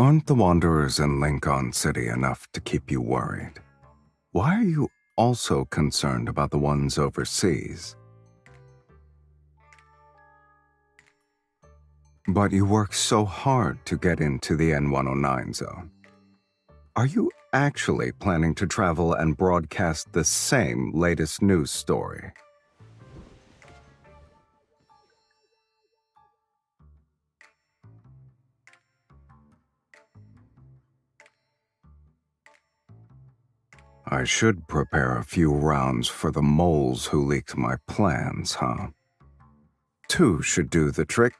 Aren't the Wanderers in Lincoln City enough to keep you worried? Why are you also concerned about the ones overseas? But you work so hard to get into the N109 zone. Are you actually planning to travel and broadcast the same latest news story? I should prepare a few rounds for the moles who leaked my plans, huh? 2 should do the trick.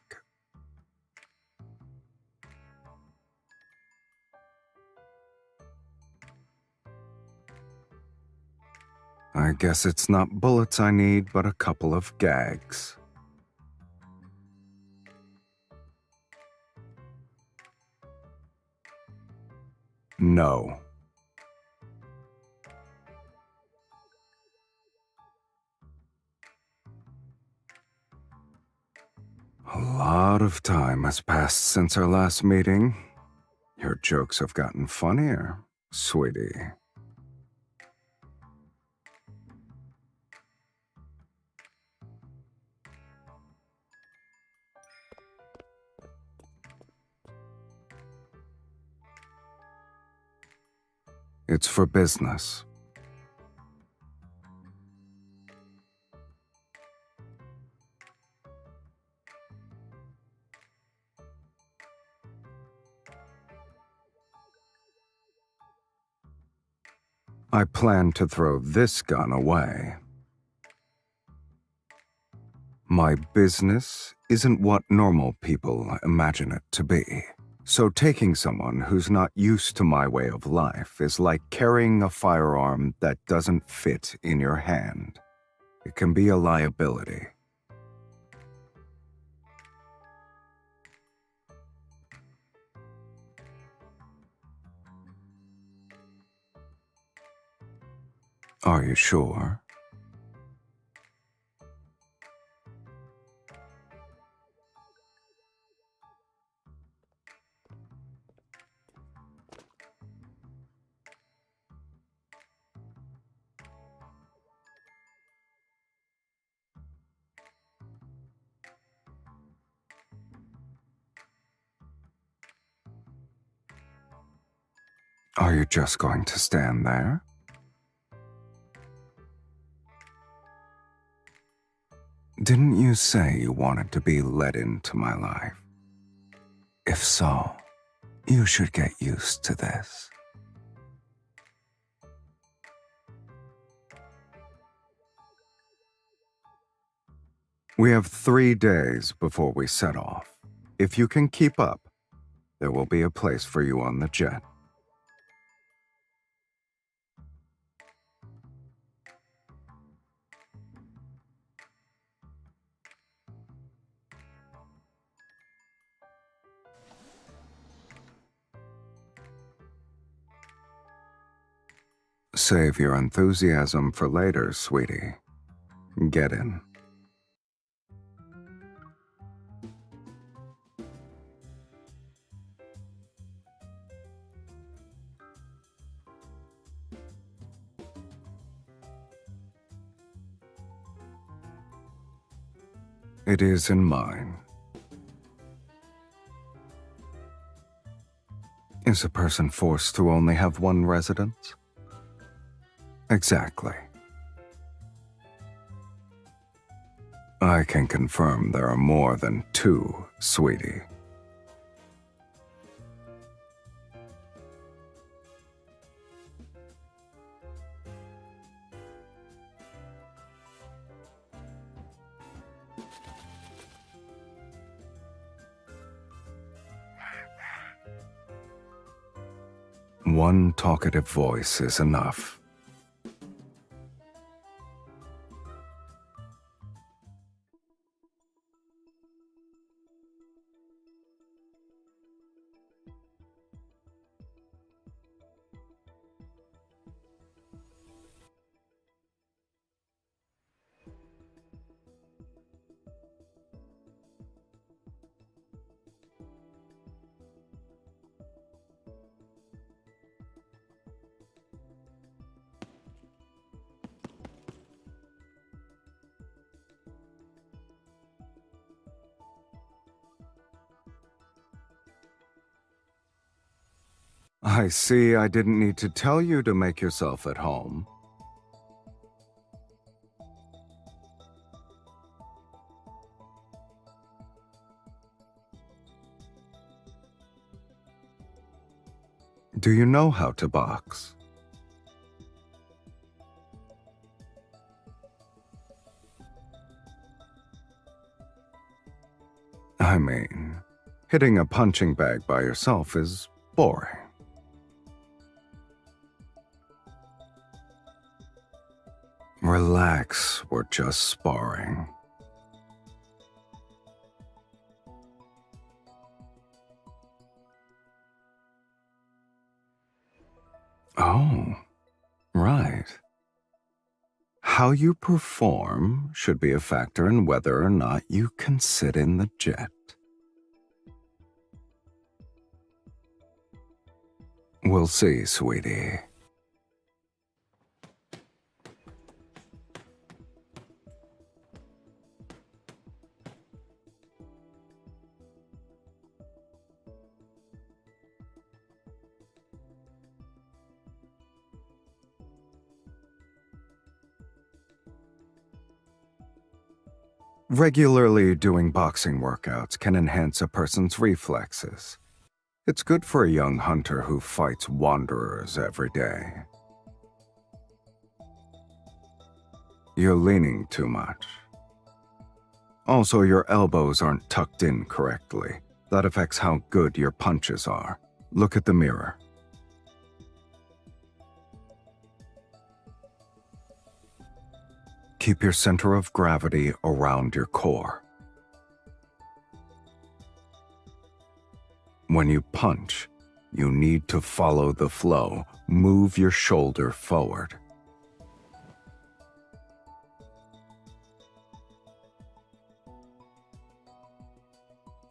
I guess it's not bullets I need, but a couple of gags. No. A lot of time has passed since our last meeting. Your jokes have gotten funnier, sweetie. It's for business. I plan to throw this gun away. My business isn't what normal people imagine it to be. So taking someone who's not used to my way of life is like carrying a firearm that doesn't fit in your hand. It can be a liability. Are you sure? Are you just going to stand there? Didn't you say you wanted to be let into my life? If so, you should get used to this. We have 3 days before we set off. If you can keep up, there will be a place for you on the jet. Save your enthusiasm for later, sweetie. Get in. It is in mine. Is a person forced to only have one residence? Exactly. I can confirm there are more than 2, sweetie. One talkative voice is enough. I see I didn't need to tell you to make yourself at home. Do you know how to box? I mean, hitting a punching bag by yourself is boring. Relax, we're just sparring. Oh, right. How you perform should be a factor in whether or not you can sit in the jet. We'll see, sweetie. Regularly doing boxing workouts can enhance a person's reflexes. It's good for a young hunter who fights wanderers every day. You're leaning too much. Also, your elbows aren't tucked in correctly. That affects how good your punches are. Look at the mirror. Keep your center of gravity around your core. When you punch, you need to follow the flow. Move your shoulder forward.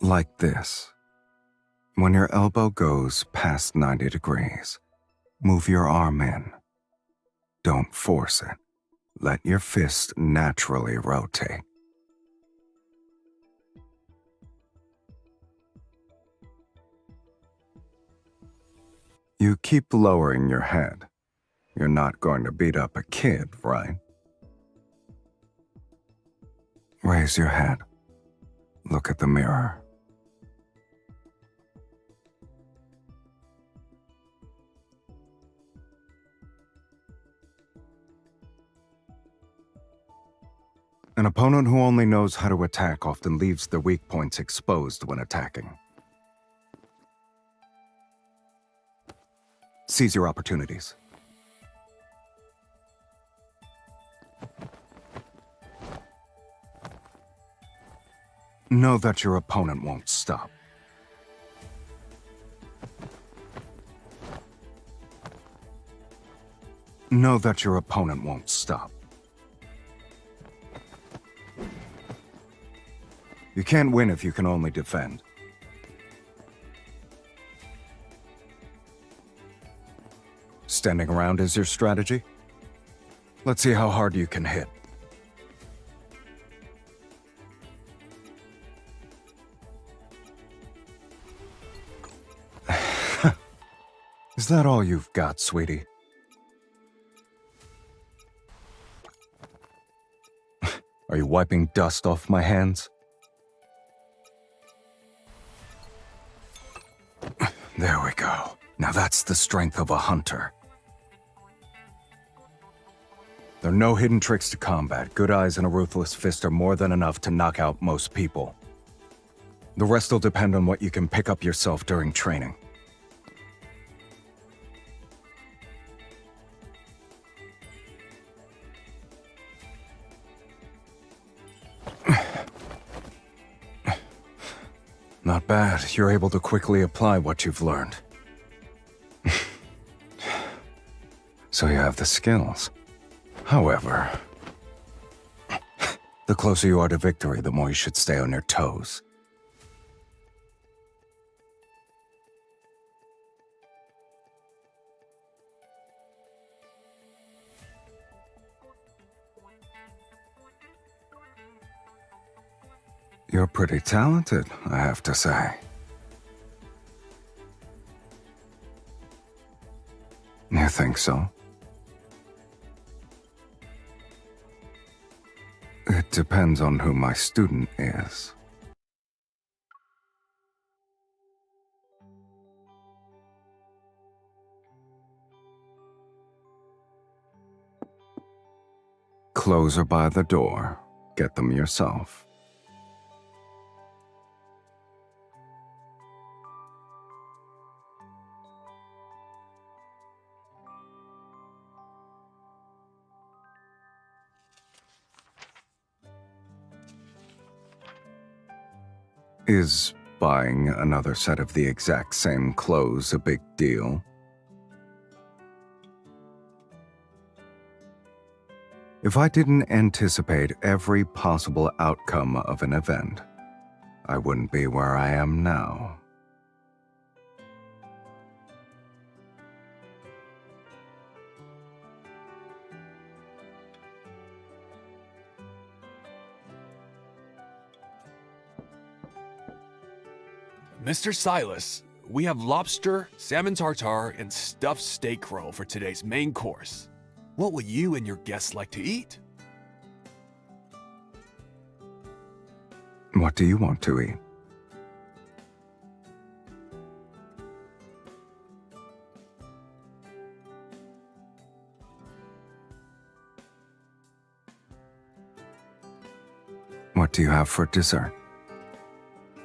Like this. When your elbow goes past 90 degrees, move your arm in. Don't force it. Let your fist naturally rotate. You keep lowering your head. You're not going to beat up a kid, right? Raise your head. Look at the mirror. An opponent who only knows how to attack often leaves their weak points exposed when attacking. Seize your opportunities. Know that your opponent won't stop. Know that your opponent won't stop. You can't win if you can only defend. Standing around is your strategy? Let's see how hard you can hit. Is that all you've got, sweetie? Are you wiping dust off my hands? There we go. Now that's the strength of a hunter. There are no hidden tricks to combat. Good eyes and a ruthless fist are more than enough to knock out most people. The rest will depend on what you can pick up yourself during training. Not bad. You're able to quickly apply what you've learned. So you have the skills. However, the closer you are to victory, the more you should stay on your toes. You're pretty talented, I have to say. You think so? It depends on who my student is. Clothes are by the door. Get them yourself. Is buying another set of the exact same clothes a big deal? If I didn't anticipate every possible outcome of an event, I wouldn't be where I am now. Mr. Sylus, we have lobster, salmon tartare, and stuffed steak roll for today's main course. What would you and your guests like to eat? What do you want to eat? What do you have for dessert?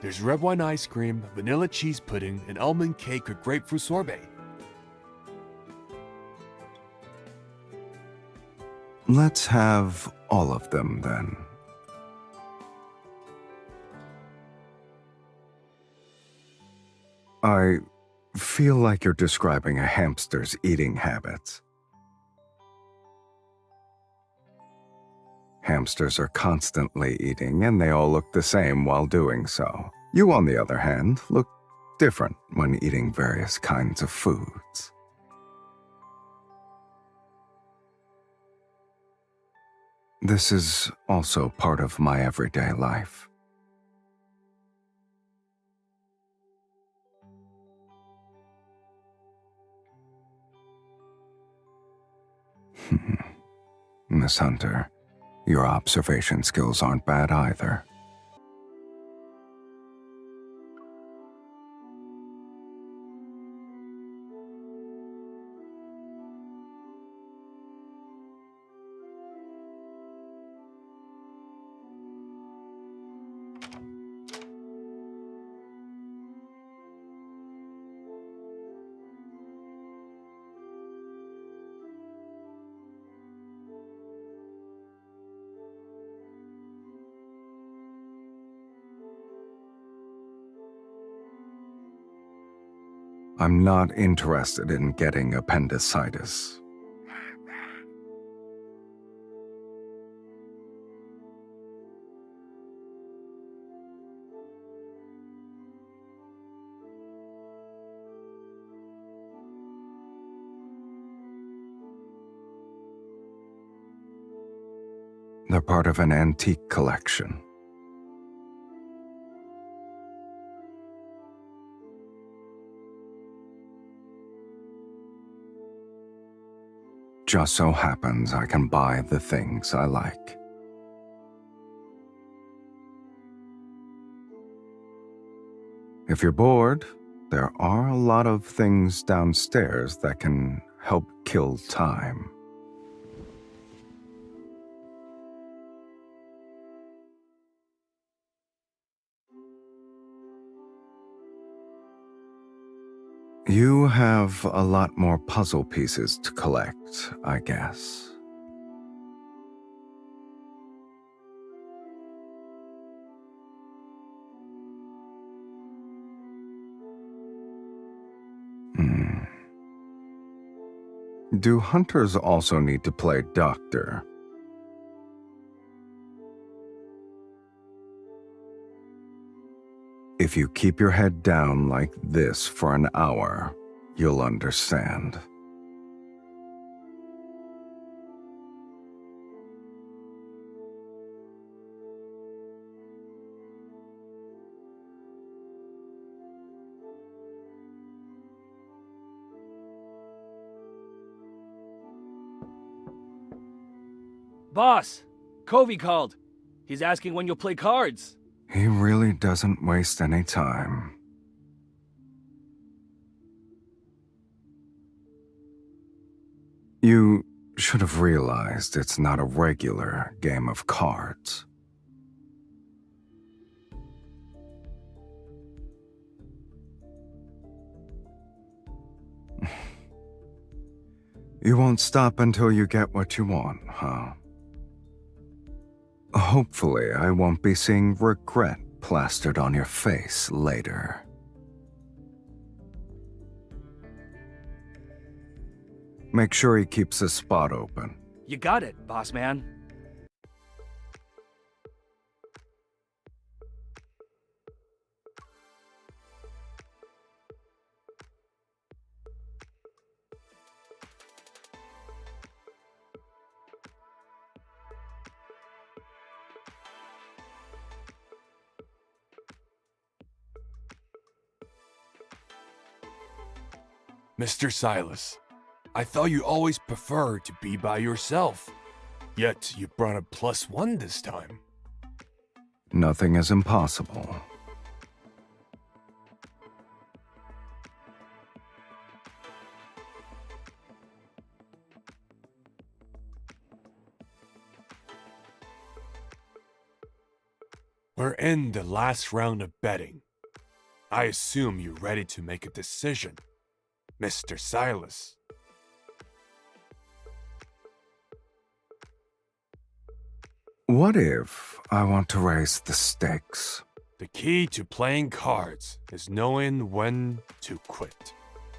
There's red wine ice cream, vanilla cheese pudding, and almond cake with grapefruit sorbet. Let's have all of them then. I feel like you're describing a hamster's eating habits. Hamsters are constantly eating, and they all look the same while doing so. You, on the other hand, look different when eating various kinds of foods. This is also part of my everyday life. Miss Hunter, your observation skills aren't bad either. I'm not interested in getting appendicitis. They're part of an antique collection. Just so happens I can buy the things I like. If you're bored, there are a lot of things downstairs that can help kill time. You have a lot more puzzle pieces to collect, I guess. Hmm. Do hunters also need to play doctor? If you keep your head down like this for an hour, you'll understand. Boss, Covey called. He's asking when you'll play cards. He really doesn't waste any time. You should have realized it's not a regular game of cards. You won't stop until you get what you want, huh? Hopefully, I won't be seeing regret plastered on your face later. Make sure he keeps his spot open. You got it, boss man. Mr. Sylus, I thought you always preferred to be by yourself. Yet you brought a +1 this time. Nothing is impossible. We're in the last round of betting. I assume you're ready to make a decision, Mr. Sylus. What if I want to raise the stakes? The key to playing cards is knowing when to quit.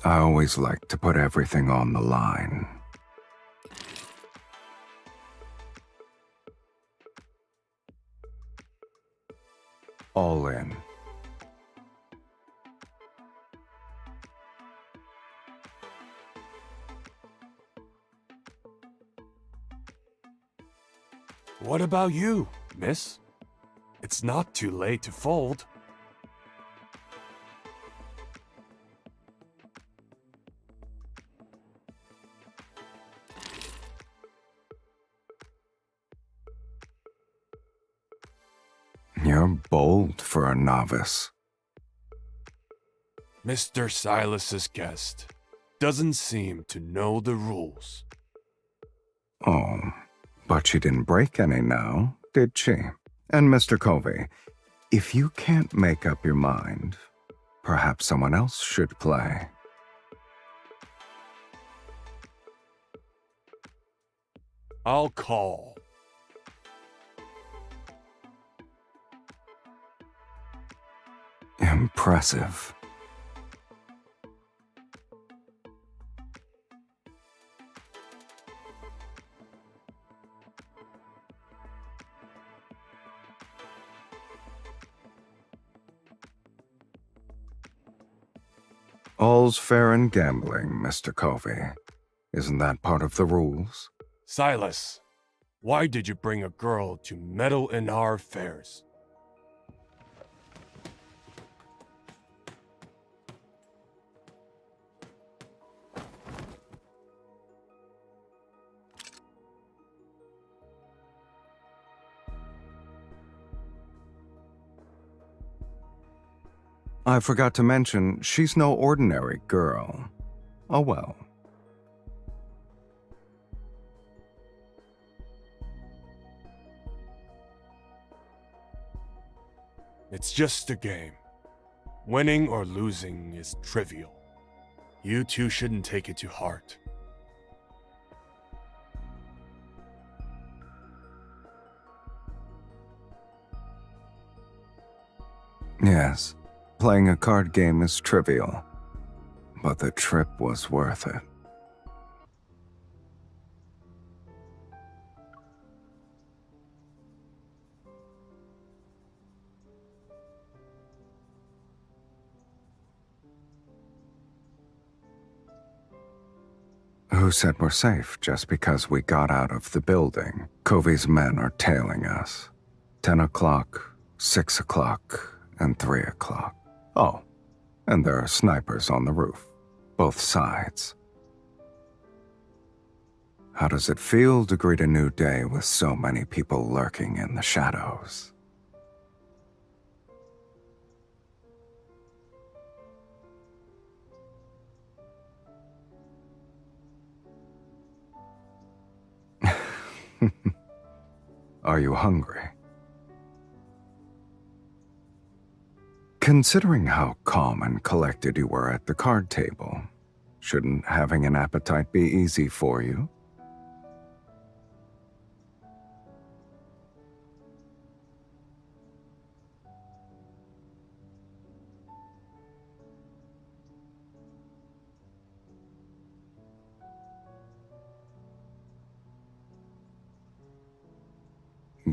I always like to put everything on the line. All in. What about you, miss? It's not too late to fold. You're bold for a novice. Mr. Silas's guest doesn't seem to know the rules. Oh, but she didn't break any now, did she? And Mr. Covey, if you can't make up your mind, perhaps someone else should play. I'll call. Impressive. All's fair in gambling, Mr. Covey. Isn't that part of the rules? Sylus, why did you bring a girl to meddle in our affairs? I forgot to mention, she's no ordinary girl. Oh well. It's just a game. Winning or losing is trivial. You two shouldn't take it to heart. Yes, playing a card game is trivial, but the trip was worth it. Who said we're safe just because we got out of the building? Covey's men are tailing us. 10 o'clock, 6 o'clock, and 3 o'clock. Oh, and there are snipers on the roof. Both sides. How does it feel to greet a new day with so many people lurking in the shadows? Are you hungry? Considering how calm and collected you were at the card table, shouldn't having an appetite be easy for you?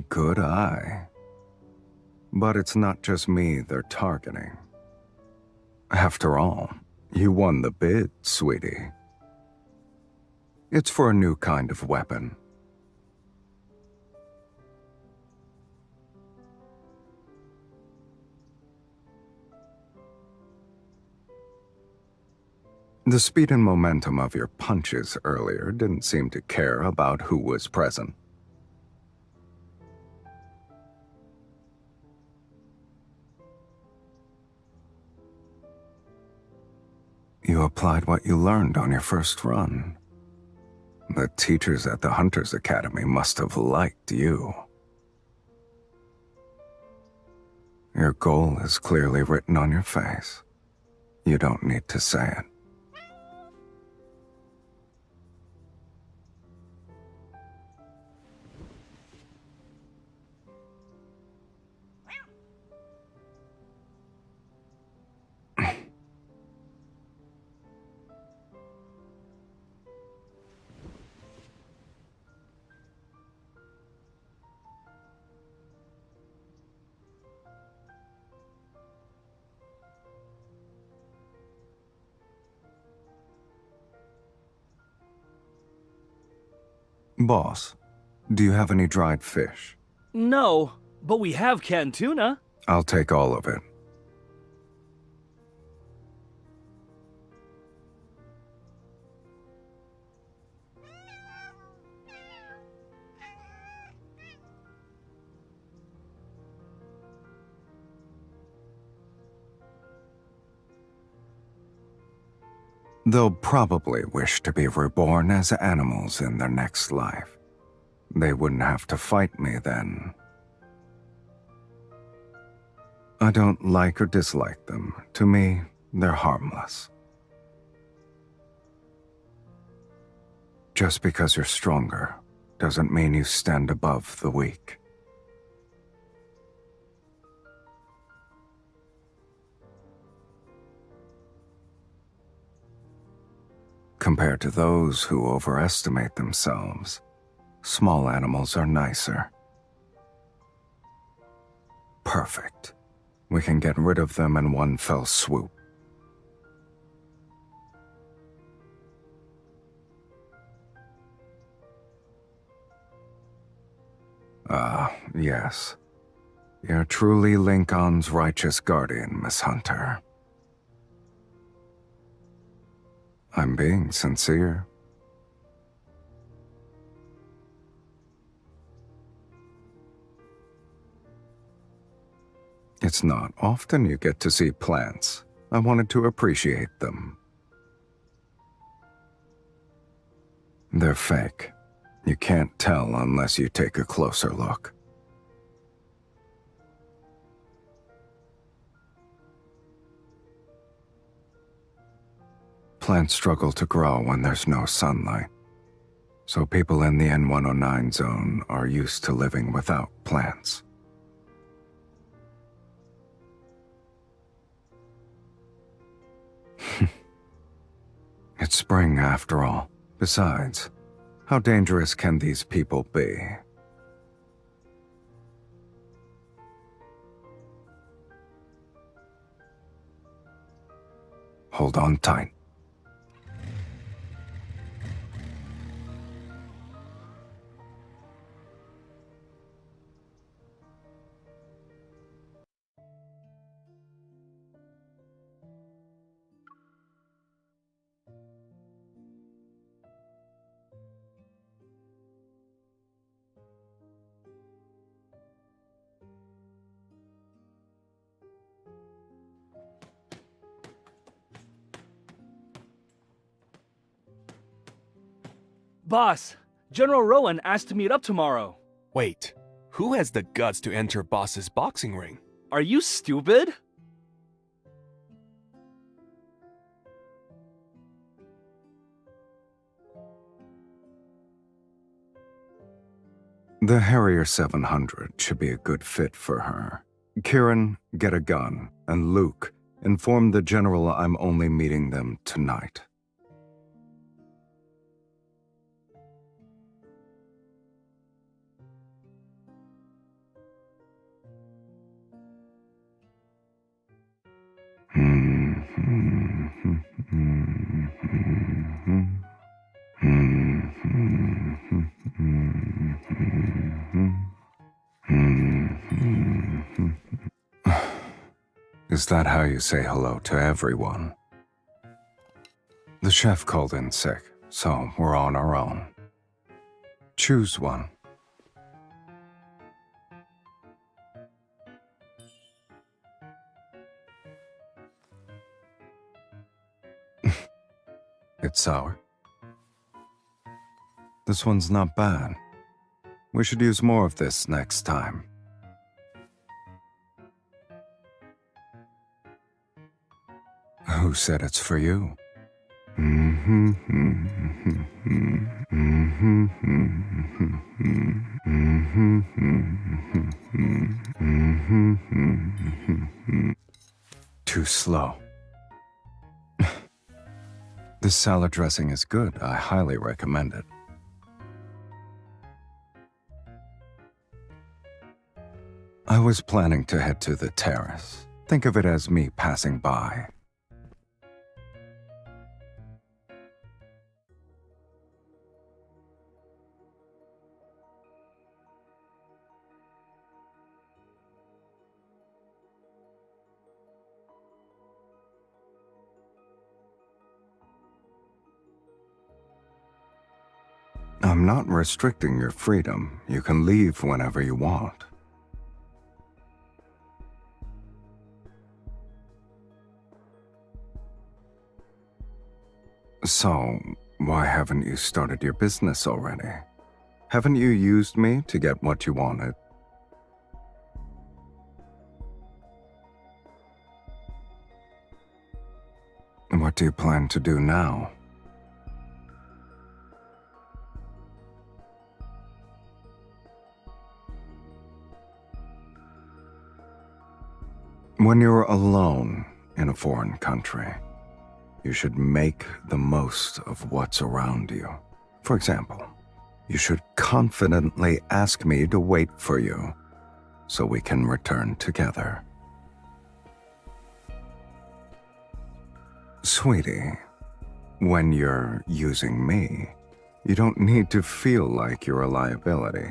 Good eye. But it's not just me they're targeting. After all, you won the bid, sweetie. It's for a new kind of weapon. The speed and momentum of your punches earlier didn't seem to care about who was present. You applied what you learned on your first run. The teachers at the Hunters Academy must have liked you. Your goal is clearly written on your face. You don't need to say it. Boss, do you have any dried fish? No, but we have canned tuna. I'll take all of it. They'll probably wish to be reborn as animals in their next life. They wouldn't have to fight me then. I don't like or dislike them. To me, they're harmless. Just because you're stronger doesn't mean you stand above the weak. Compared to those who overestimate themselves, small animals are nicer. Perfect. We can get rid of them in one fell swoop. Yes. You're truly Lincoln's righteous guardian, Miss Hunter. I'm being sincere. It's not often you get to see plants. I wanted to appreciate them. They're fake. You can't tell unless you take a closer look. Plants struggle to grow when there's no sunlight, so people in the N109 zone are used to living without plants. It's spring after all. Besides, how dangerous can these people be? Hold on tight. Boss, General Rowan asked to meet up tomorrow. Wait, who has the guts to enter boss's boxing ring? Are you stupid? The Harrier 700 should be a good fit for her. Kieran, get a gun, and Luke, inform the General I'm only meeting them tonight. Is that how you say hello to everyone? The chef called in sick, so we're on our own. Choose one. It's sour. This one's not bad. We should use more of this next time. Who said it's for you? Too slow. This salad dressing is good. I highly recommend it. I was planning to head to the terrace. Think of it as me passing by. I'm not restricting your freedom. You can leave whenever you want. So, why haven't you started your business already? Haven't you used me to get what you wanted? What do you plan to do now? When you're alone in a foreign country, you should make the most of what's around you. For example, you should confidently ask me to wait for you so we can return together. Sweetie, when you're using me, you don't need to feel like you're a liability.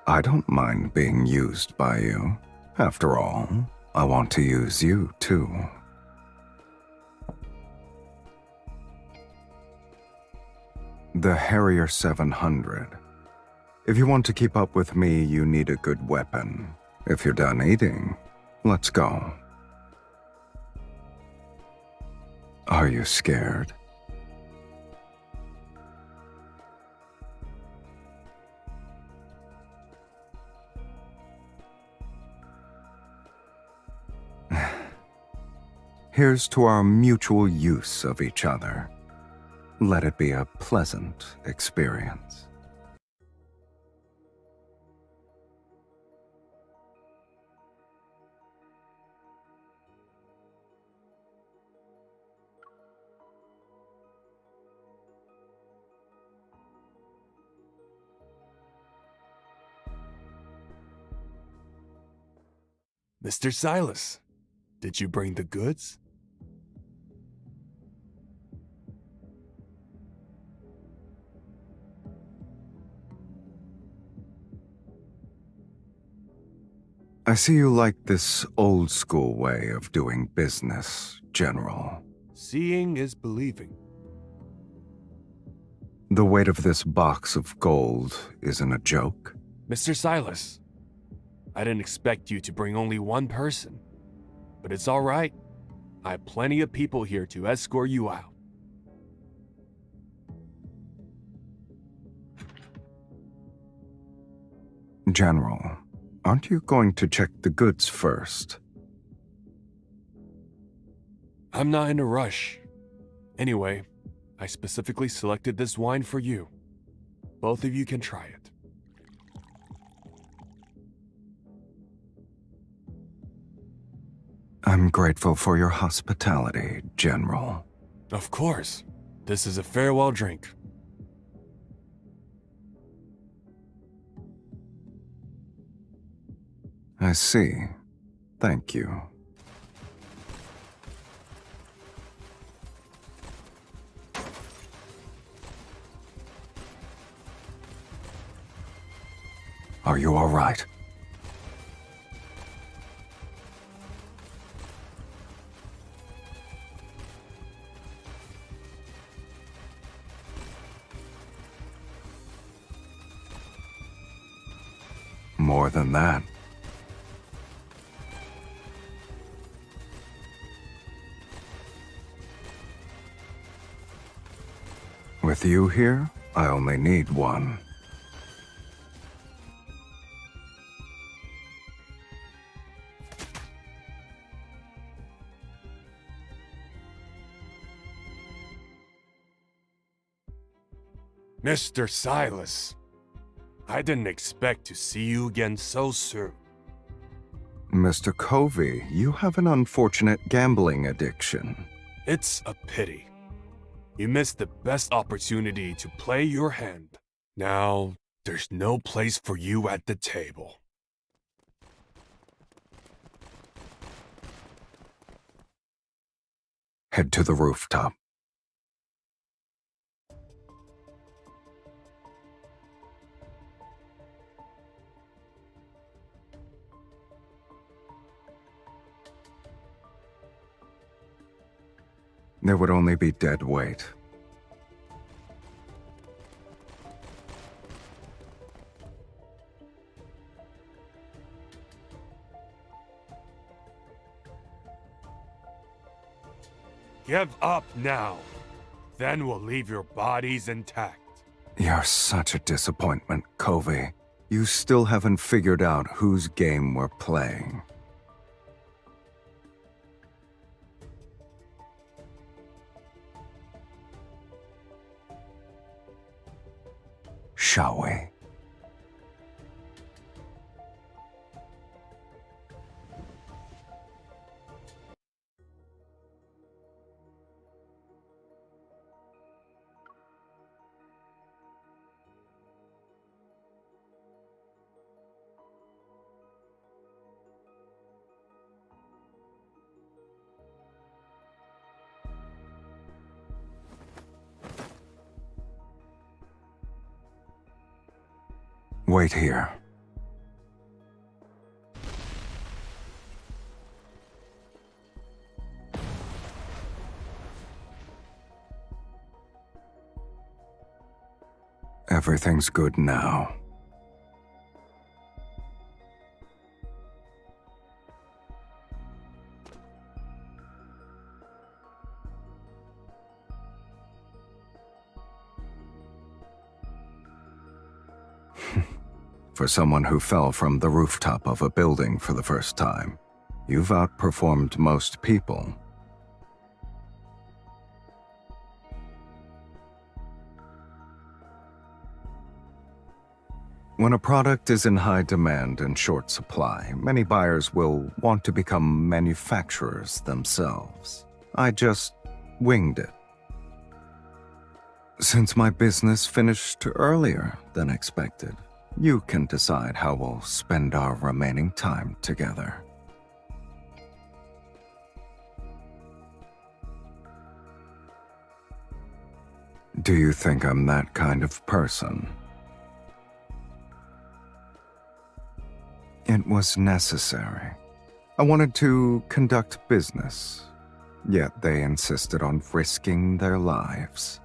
I don't mind being used by you. After all, I want to use you too. The Harrier 700. If you want to keep up with me, you need a good weapon. If you're done eating, let's go. Are you scared? Here's to our mutual use of each other. Let it be a pleasant experience. Mr. Sylus, did you bring the goods? I see you like this old-school way of doing business, General. Seeing is believing. The weight of this box of gold isn't a joke. Mr. Sylus, I didn't expect you to bring only one person, but it's all right. I have plenty of people here to escort you out. General, aren't you going to check the goods first? I'm not in a rush. Anyway, I specifically selected this wine for you. Both of you can try it. I'm grateful for your hospitality, General. Of course. This is a farewell drink. I see. Thank you. Are you all right? More than that. With you here, I only need one. Mr. Sylus, I didn't expect to see you again so soon. Mr. Covey, you have an unfortunate gambling addiction. It's a pity. You missed the best opportunity to play your hand. Now, there's no place for you at the table. Head to the rooftop. There would only be dead weight. Give up now. Then we'll leave your bodies intact. You're such a disappointment, Covey. You still haven't figured out whose game we're playing. Shall we? Wait here. Everything's good now. For someone who fell from the rooftop of a building for the first time, you've outperformed most people. When a product is in high demand and short supply, many buyers will want to become manufacturers themselves. I just winged it. Since my business finished earlier than expected, you can decide how we'll spend our remaining time together. Do you think I'm that kind of person? It was necessary. I wanted to conduct business, yet they insisted on risking their lives.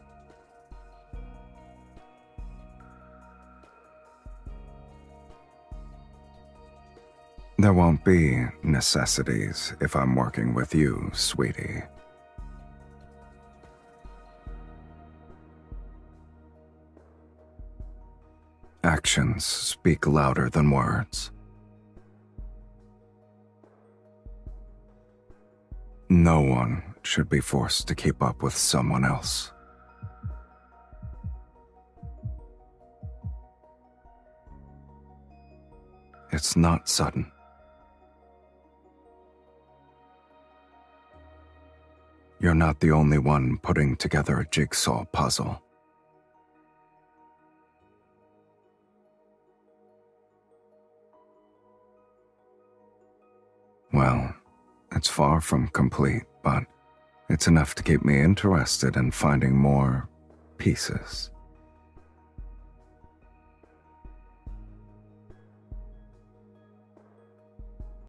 There won't be necessities if I'm working with you, sweetie. Actions speak louder than words. No one should be forced to keep up with someone else. It's not sudden. You're not the only one putting together a jigsaw puzzle. Well, it's far from complete, but it's enough to keep me interested in finding more pieces.